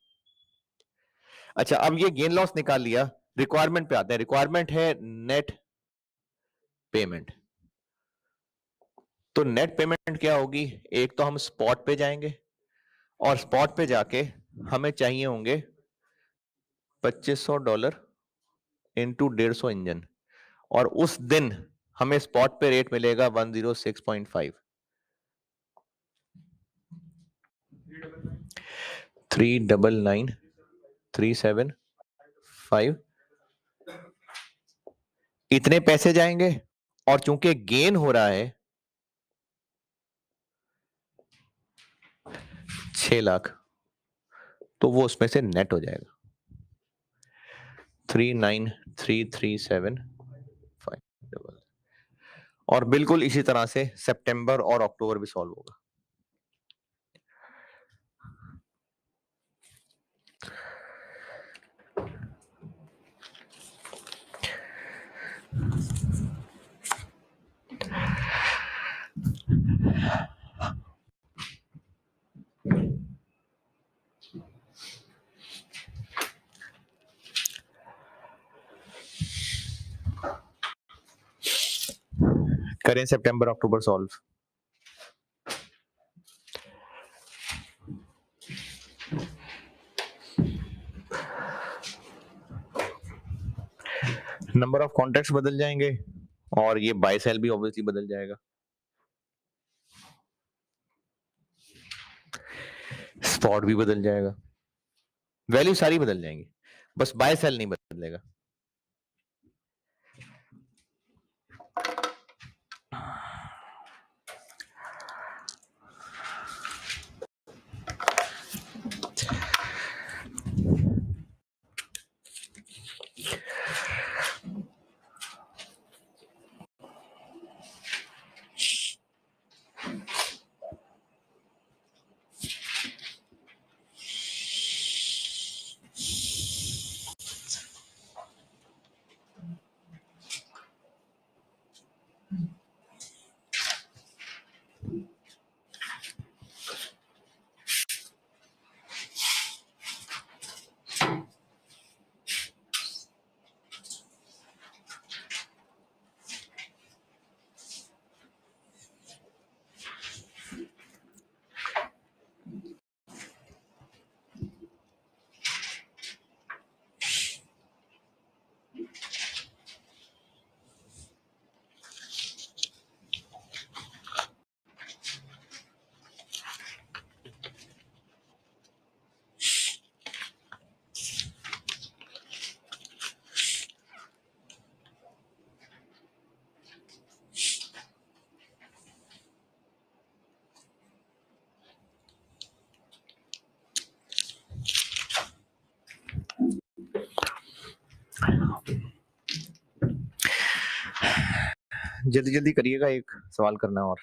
अच्छा, अब ये गेन लॉस निकाल लिया, रिक्वायरमेंट पे आते हैं। रिक्वायरमेंट है नेट पेमेंट। तो नेट पेमेंट क्या होगी? एक तो हम स्पॉट पे जाएंगे और स्पॉट पे जाके हमें चाहिए होंगे $2500 इंटू 150 इंजन, और उस दिन हमें स्पॉट पे रेट मिलेगा 106.5। 399,375 इतने पैसे जाएंगे, और चूंकि गेन हो रहा है 6 लाख, तो वो उसमें से नेट हो जाएगा 393,375। और बिल्कुल इसी तरह से सितंबर और अक्टूबर भी सॉल्व होगा। करें सितंबर अक्टूबर सॉल्व। नंबर ऑफ कॉन्ट्रैक्ट्स बदल जाएंगे और ये बाय सेल भी ऑब्वियसली बदल जाएगा। स्पॉट भी बदल जाएगा, वैल्यू सारी बदल जाएंगी, बस बाय सेल नहीं बदलेगा। जल्दी जल्दी करिएगा, एक सवाल करना और।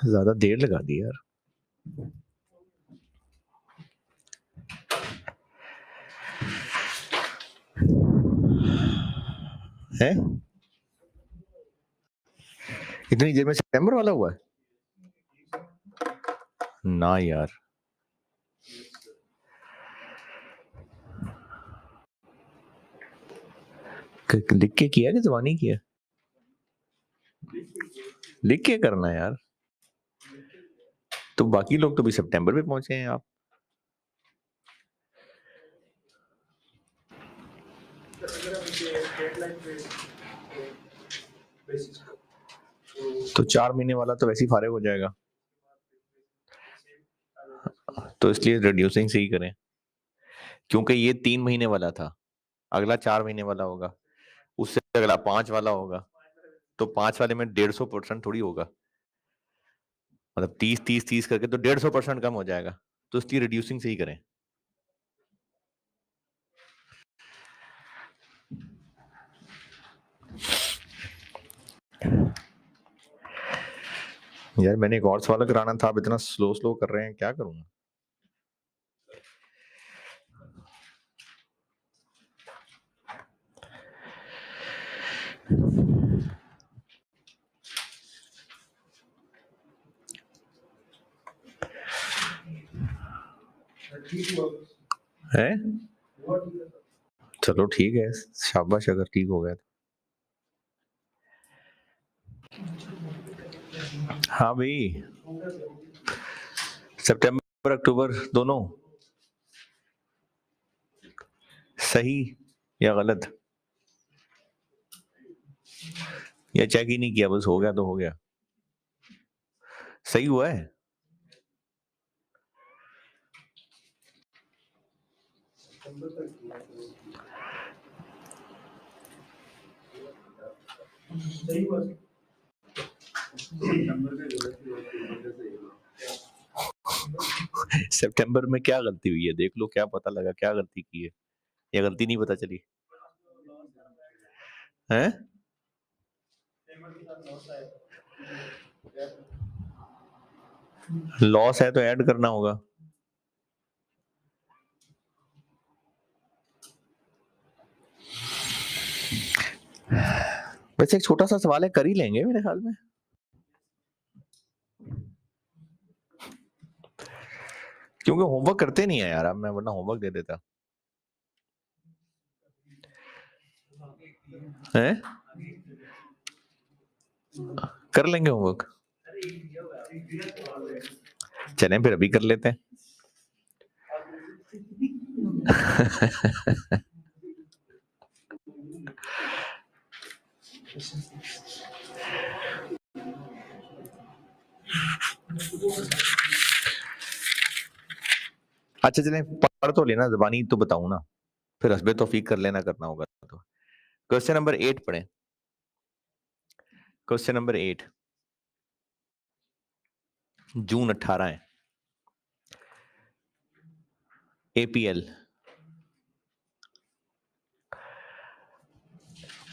ज्यादा देर लगा दी यार। है इतनी देर में सितंबर वाला हुआ है ना यार। लिख के किया कि जबानी किया? लिख के करना है यार। तो बाकी लोग तो भी सितंबर पे पहुंचे हैं। आप तो 4 महीने वाला तो वैसे ही फारिग हो जाएगा, तो इसलिए रिड्यूसिंग से ही करें, क्योंकि ये 3 महीने वाला था, अगला 4 महीने वाला होगा, उससे अगला 5 वाला होगा, तो 5 वाले में 150% थोड़ी होगा, मतलब 30 करके तो 150% कम हो जाएगा, तो इसलिए रिड्यूसिंग से ही करें। यार मैंने एक और सवाल कराना था, आप इतना स्लो कर रहे हैं, क्या करूंगा? है चलो ठीक है, शाबाश अगर ठीक हो गया तो। हाँ भाई, सितंबर अक्टूबर दोनों सही या गलत, या चेक ही नहीं किया, बस हो गया तो हो गया? सही हुआ है? सितंबर में क्या गलती हुई है देख लो, क्या पता लगा क्या गलती की है, या गलती नहीं पता चली है? लॉस है तो ऐड करना होगा। वैसे एक छोटा सा सवाल है, कर ही लेंगे मेरे ख्याल में, क्योंकि होमवर्क करते नहीं है यार, अब मैं वरना होमवर्क दे देता है। कर लेंगे होमवर्क, चलें फिर अभी कर लेते हैं। अच्छा चलें पढ़ तो लेना, ज़बानी तो बताऊं ना, फिर हस्बे तौफीक कर लेना, करना होगा तो। क्वेश्चन नंबर 8 पढ़ें। क्वेश्चन नंबर 8 जून 18 है। एपीएल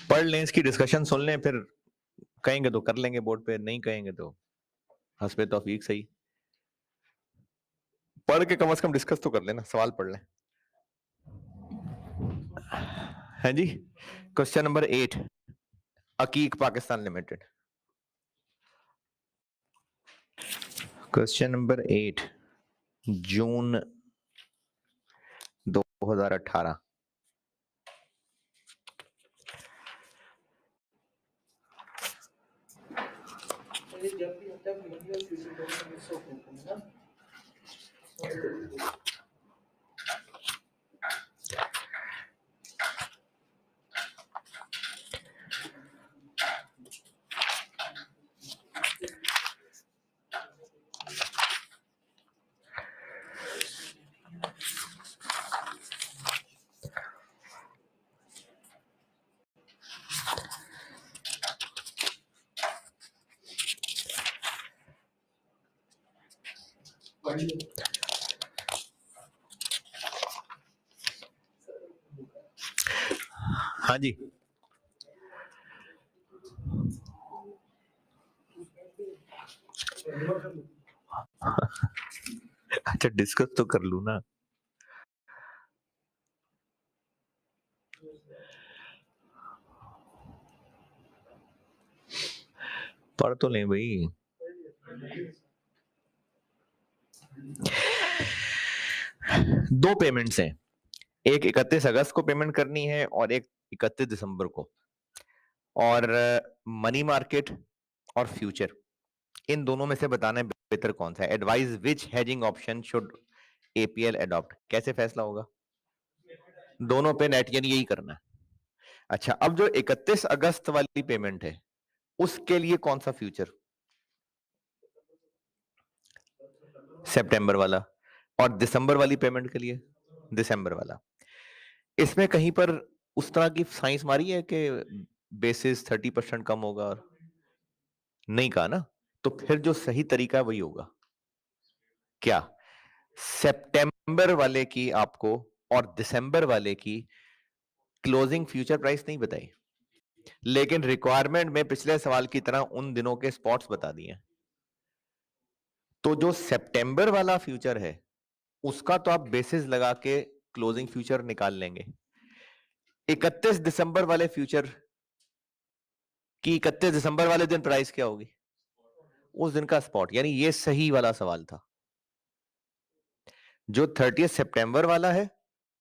पढ़ लें, इसकी डिस्कशन सुन लें, फिर कहेंगे तो कर लेंगे बोर्ड पे, नहीं कहेंगे तो हस्बे तौफीक सही। पढ़ के कम से कम डिस्कस तो कर लेना, सवाल पढ़ लें। है जी। Question number 8 Akik Pakistan limited. Question number 8 June 2018। जब भी होता है वीडियो फ्यूचर डॉक्यूमेंट मिस होते हैं ना। हाँ जी। अच्छा डिस्कस तो कर लूं ना। पढ़ तो लें भाई। दो पेमेंट्स हैं, एक 31 अगस्त को पेमेंट करनी है और एक 31 दिसंबर को। और मनी मार्केट और फ्यूचर, इन दोनों में से बताना है बेहतर कौन सा है। Advise which hedging option should APL adopt, कैसे फैसला होगा? दोनों पे नेट, यानी यही करना है। अच्छा, अब जो 31 अगस्त वाली पेमेंट है उसके लिए कौन सा फ्यूचर? सितंबर वाला। और दिसंबर वाली पेमेंट के लिए दिसंबर वाला। इसमें कहीं पर उस तरह की साइंस मारी है कि बेसिस 30% कम होगा? नहीं कहा ना, तो फिर जो सही तरीका है वही होगा। क्या? सितंबर वाले की आपको और दिसंबर वाले की क्लोजिंग फ्यूचर प्राइस नहीं बताई, लेकिन रिक्वायरमेंट में पिछले सवाल की तरह उन दिनों के स्पॉट्स बता दिए। तो जो सितंबर वाला फ्यूचर है उसका तो आप बेसिस लगा के क्लोजिंग फ्यूचर निकाल लेंगे। 31 दिसंबर वाले फ्यूचर की 31 दिसंबर वाले दिन प्राइस क्या होगी? उस दिन का स्पॉट, यानी ये सही वाला सवाल था। जो 30 सितंबर वाला है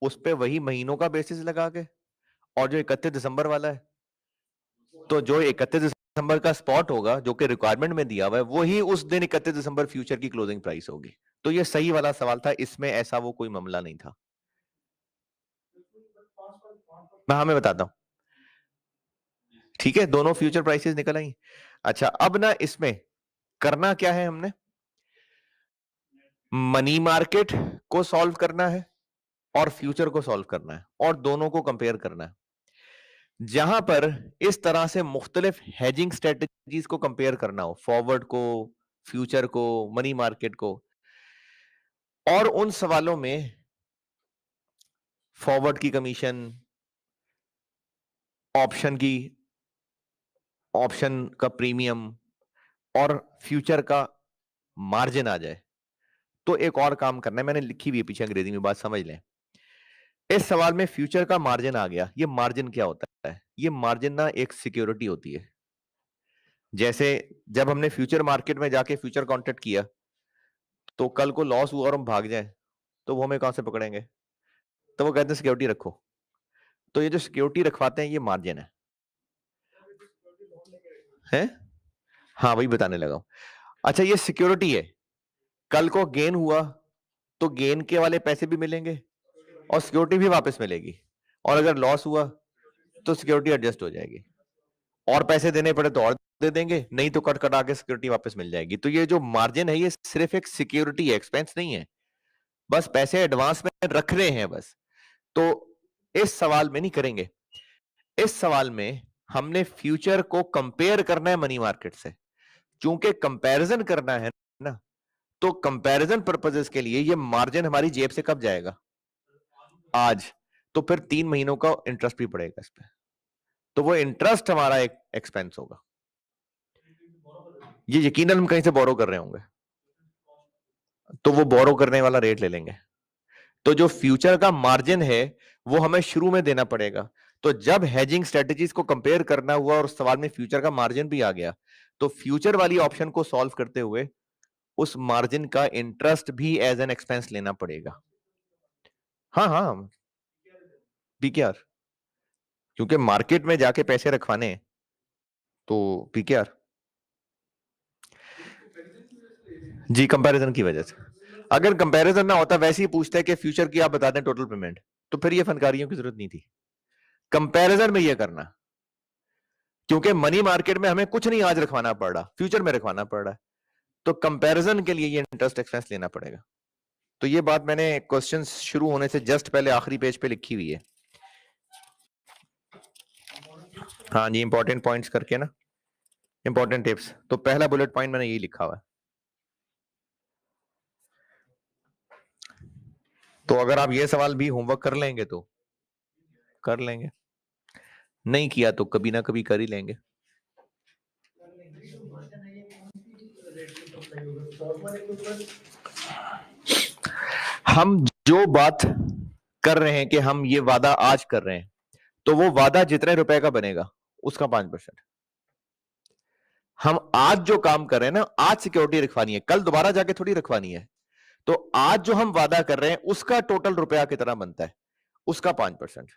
उस पे वही महीनों का बेसिस लगा के, और जो 31 दिसंबर वाला है तो जो 31 दिसंबर का स्पॉट होगा जो कि रिक्वायरमेंट में दिया हुआ है वही उस दिन 31 दिसंबर फ्यूचर की क्लोजिंग प्राइस होगी। तो ये सही वाला सवाल था, इसमें ऐसा वो कोई मामला नहीं था। मैं बताता हूं, ठीक है, दोनों फ्यूचर प्राइसेस निकल आई। अच्छा, अब ना इसमें करना क्या है, हमने मनी मार्केट को सॉल्व करना है और फ्यूचर को सॉल्व करना है और दोनों को कंपेयर करना है। जहां पर इस तरह से मुख्तलिफ हेजिंग स्ट्रेटजीज को कंपेयर करना हो, फॉरवर्ड को, फ्यूचर को, मनी मार्केट को, और उन सवालों में फॉरवर्ड की कमीशन, ऑप्शन का प्रीमियम और फ्यूचर का मार्जिन आ जाए, तो एक और काम करना है, मैंने लिखी हुई है पीछे अंग्रेजी में, बात समझ लें। इस सवाल में फ्यूचर का मार्जिन आ गया। ये मार्जिन क्या होता है? ये मार्जिन ना एक सिक्योरिटी होती है। जैसे जब हमने फ्यूचर मार्केट में जाके फ्यूचर कॉन्ट्रैक्ट किया तो कल को लॉस हुआ और हम भाग जाएं तो वो हमें कहां से पकड़ेंगे? तो वो कहते हैं सिक्योरिटी रखो। तो ये जो सिक्योरिटी रखवाते हैं ये मार्जिन है? हाँ, वही बताने लगा हूं। अच्छा, ये सिक्योरिटी है, कल को गेन हुआ तो गेन के वाले पैसे भी मिलेंगे और सिक्योरिटी भी वापस मिलेगी, और अगर लॉस हुआ तो सिक्योरिटी एडजस्ट हो जाएगी, और पैसे देने पड़े तो और दे देंगे, नहीं तो कट कटा के सिक्योरिटी वापस मिल जाएगी। तो ये जो मार्जिन है ये सिर्फ एक सिक्योरिटी है, एक्सपेंस नहीं है। बस पैसे एडवांस में रख रहे हैं बस। तो इस सवाल में नहीं करेंगे। इस सवाल में हमने फ्यूचर को कंपेयर करना है मनी मार्केट से। चूंकि कंपैरिजन करना है ना, तो कंपैरिजन पर्पसेस के लिए ये मार्जिन हमारी जेब से कब जाएगा? आज। तो फिर 3 महीनों का इंटरेस्ट भी पड़ेगा इस पे, तो वो इंटरेस्ट हमारा एक एक्सपेंस होगा। ये यकीनन हम कहीं से बोरो कर रहे होंगे, तो वो बोरो करने वाला रेट ले लेंगे। तो जो फ्यूचर का मार्जिन है वो हमें शुरू में देना पड़ेगा। तो जब हेजिंग स्ट्रेटजीज को कंपेयर करना हुआ और उस सवाल में फ्यूचर का मार्जिन भी आ गया, तो फ्यूचर वाली ऑप्शन को सॉल्व करते हुए उस मार्जिन का इंटरेस्ट भी एज एन एक्सपेंस लेना पड़ेगा। हाँ हाँ, पीकेआर, क्योंकि मार्केट में जाके पैसे रखवाने हैं, तो पीकेआर जी कंपैरिजन की वजह से। अगर कंपैरिजन ना होता, वैसे ही पूछते हैं कि फ्यूचर की आप बता दें टोटल पेमेंट, तो फिर ये फनकारियों की जरूरत नहीं थी। कंपैरिजन में ये करना, क्योंकि मनी मार्केट में हमें कुछ नहीं आज रखवाना पड़ रहा, फ्यूचर में रखवाना पड़ रहा है, तो कंपैरिजन के लिए ये इंटरेस्ट एक्सपेंस लेना पड़ेगा। तो ये बात मैंने क्वेश्चन शुरू होने से जस्ट पहले आखिरी पेज पे लिखी हुई है। हाँ जी, इंपॉर्टेंट पॉइंट्स करके ना, इंपॉर्टेंट टिप्स, तो पहला बुलेट पॉइंट मैंने यही लिखा हुआ है। तो अगर आप ये सवाल भी होमवर्क कर लेंगे तो कर लेंगे, नहीं किया तो कभी ना कभी कर ही लेंगे। हम जो बात कर रहे हैं कि हम ये वादा आज कर रहे हैं, तो वो वादा जितने रुपए का बनेगा उसका 5%। हम आज जो काम कर रहे हैं ना, आज सिक्योरिटी रखवानी है, कल दोबारा जाके थोड़ी रखवानी है। तो आज जो हम वादा कर रहे हैं उसका टोटल रुपया कितना बनता है, उसका 5%।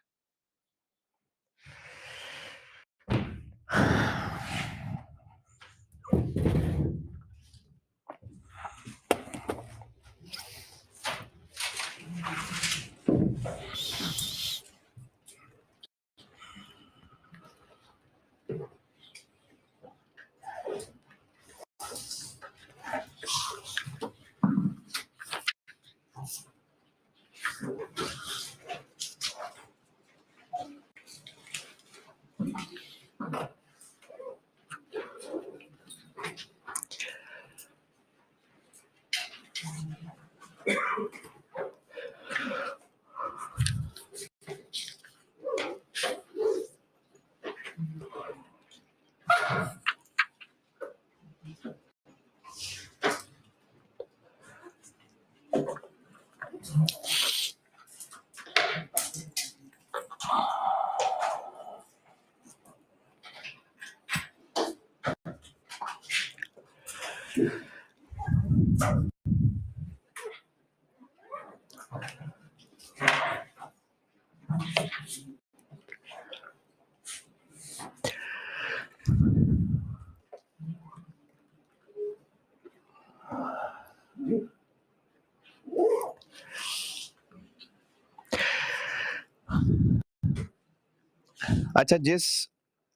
अच्छा, जिस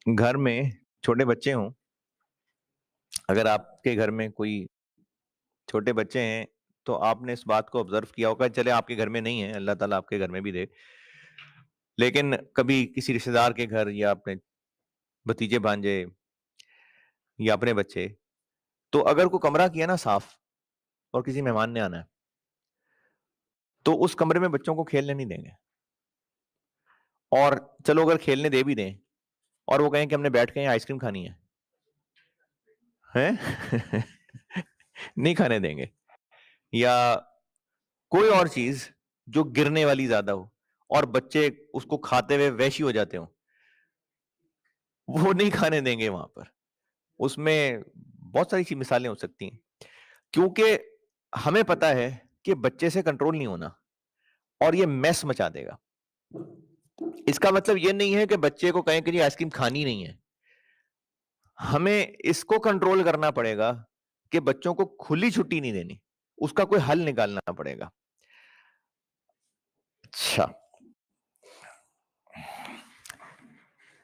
घर में छोटे बच्चे हों, अगर आपके घर में कोई छोटे बच्चे हैं तो आपने इस बात को ऑब्जर्व किया होगा, चले आपके घर में नहीं है, अल्लाह ताला आपके घर में भी दे, लेकिन कभी किसी रिश्तेदार के घर या अपने भतीजे भांजे या अपने बच्चे, तो अगर कोई कमरा किया ना साफ और किसी मेहमान ने आना है, तो उस कमरे में बच्चों को खेलने नहीं देंगे। और चलो अगर खेलने दे भी दें और वो कहें कि हमने बैठ के यहाँ आइसक्रीम खानी है, हैं? नहीं खाने देंगे। या कोई और चीज जो गिरने वाली ज्यादा हो और बच्चे उसको खाते हुए वैशी हो जाते हो, वो नहीं खाने देंगे वहां पर। उसमें बहुत सारी मिसालें हो सकती हैं, क्योंकि हमें पता है कि बच्चे से कंट्रोल नहीं होना और ये मैस मचा देगा। इसका मतलब ये नहीं है कि बच्चे को कहें कि जी आइसक्रीम खानी नहीं है, हमें इसको कंट्रोल करना पड़ेगा कि बच्चों को खुली छुट्टी नहीं देनी, उसका कोई हल निकालना पड़ेगा। अच्छा,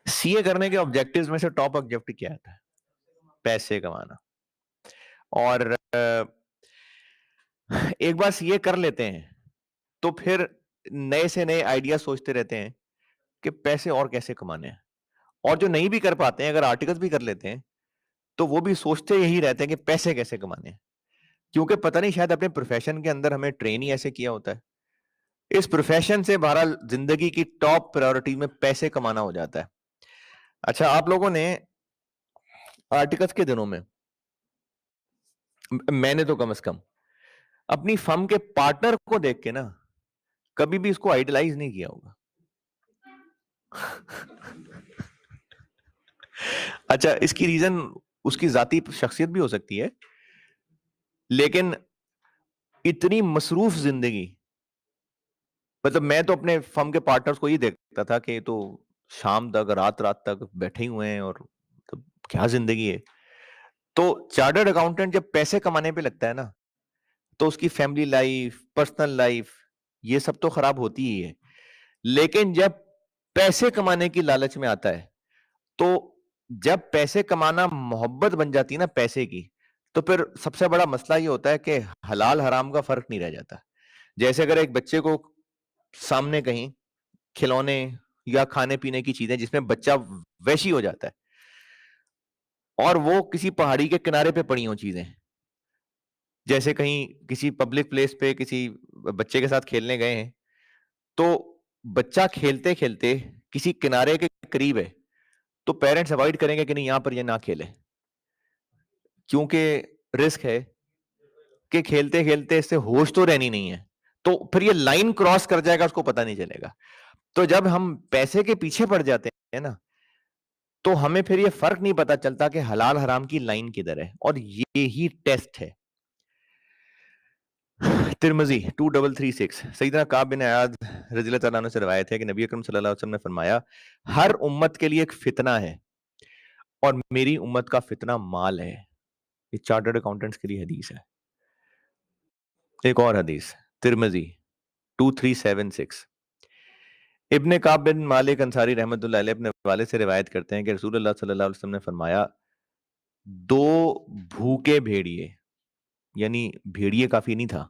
सीए करने के ऑब्जेक्टिव्स में से टॉप ऑब्जेक्टिव क्या आता है? पैसे कमाना। और एक बार सीए कर लेते हैं तो फिर नए से नए आइडिया सोचते रहते हैं कि पैसे और कैसे कमाने हैं। और जो नहीं भी कर पाते हैं, अगर आर्टिकल्स भी कर लेते हैं, तो वो भी सोचते यही रहते हैं कि पैसे कैसे कमाने हैं। क्योंकि पता नहीं, शायद अपने प्रोफेशन के अंदर हमें ट्रेन ही ऐसे किया होता है। इस प्रोफेशन से बहरहाल जिंदगी की टॉप प्रायोरिटी में पैसे कमाना हो जाता है। अच्छा, आप लोगों ने आर्टिकल्स के दिनों में, मैंने तो कम से कम अपनी फर्म के पार्टनर को देख के ना कभी भी इसको आइडलाइज नहीं किया होगा। अच्छा, इसकी रीजन उसकी जाती शख्सियत भी हो सकती है, लेकिन इतनी मसरूफ जिंदगी, मतलब मैं तो अपने फर्म के पार्टनर्स को ही देखता था कि तो शाम तक, रात रात तक बैठे ही हुए हैं, और तो क्या जिंदगी है। तो चार्टर्ड अकाउंटेंट जब पैसे कमाने पे लगता है ना, तो उसकी फैमिली लाइफ, पर्सनल लाइफ, ये सब तो खराब होती ही है। लेकिन जब पैसे कमाने की लालच में आता है, तो जब पैसे कमाना मोहब्बत बन जाती है ना पैसे की, तो फिर सबसे बड़ा मसला ये होता है कि हलाल हराम का फर्क नहीं रह जाता। जैसे अगर एक बच्चे को सामने कहीं खिलौने या खाने पीने की चीजें जिसमें बच्चा वैशी हो जाता है, और वो किसी पहाड़ी के किनारे पे पड़ी हो चीजें, जैसे कहीं किसी पब्लिक प्लेस पे किसी बच्चे के साथ खेलने गए हैं, तो बच्चा खेलते खेलते किसी किनारे के करीब है, तो पेरेंट्स अवॉइड करेंगे कि नहीं, यहां पर ये ना खेले, क्योंकि रिस्क है कि खेलते खेलते इससे होश तो रहनी नहीं है, तो फिर ये लाइन क्रॉस कर जाएगा, उसको पता नहीं चलेगा। तो जब हम पैसे के पीछे पड़ जाते हैं ना, तो हमें फिर ये फर्क नहीं पता चलता कि हलाल हराम की लाइन किधर है, और ये ही टेस्ट है। तिरमिजी 2336, सैयदना काब बिन अयाद रज़ियल्लाहु तआला अन्हु से रिवायत है कि नबी अकरम सल्लल्लाहु अलैहि वसल्लम ने फरमाया, हर उम्मत के लिए एक फितना है, और मेरी उम्मत का फितना माल है। ये चार्टर्ड अकाउंटेंट्स के लिए हदीस है। एक और हदीस, तिरमिजी 2376, इब्ने काब बिन मालिक अंसारी रहमतुल्लाह अलैह अपने वालिद से रिवायत करते हैं कि रसूलुल्लाह सल्लल्लाहु अलैहि वसल्लम ने फरमाया, दो भूखे भेड़िए, यानी भेड़िए काफी नहीं था,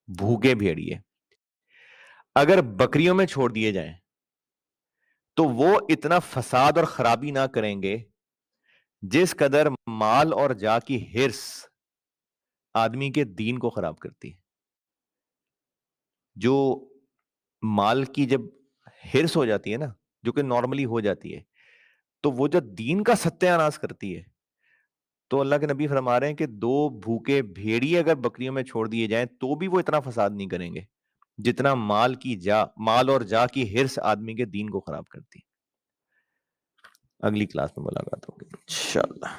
भूखे भेड़िए अगर बकरियों में छोड़ दिए जाएं, तो वो इतना फसाद और खराबी ना करेंगे जिस कदर माल और जा की हिर्स आदमी के दीन को खराब करती है। जो माल की जब हिर्स हो जाती है ना, जो कि नॉर्मली हो जाती है, तो वो जो दीन का सत्यानाश करती है। तो अल्लाह के नबी फरमा रहे हैं कि दो भूखे भेड़िए अगर बकरियों में छोड़ दिए जाएं, तो भी वो इतना फसाद नहीं करेंगे जितना माल और जा की हिर्स आदमी के दीन को खराब करती है। अगली क्लास में मुलाकात होगी इंशाअल्लाह।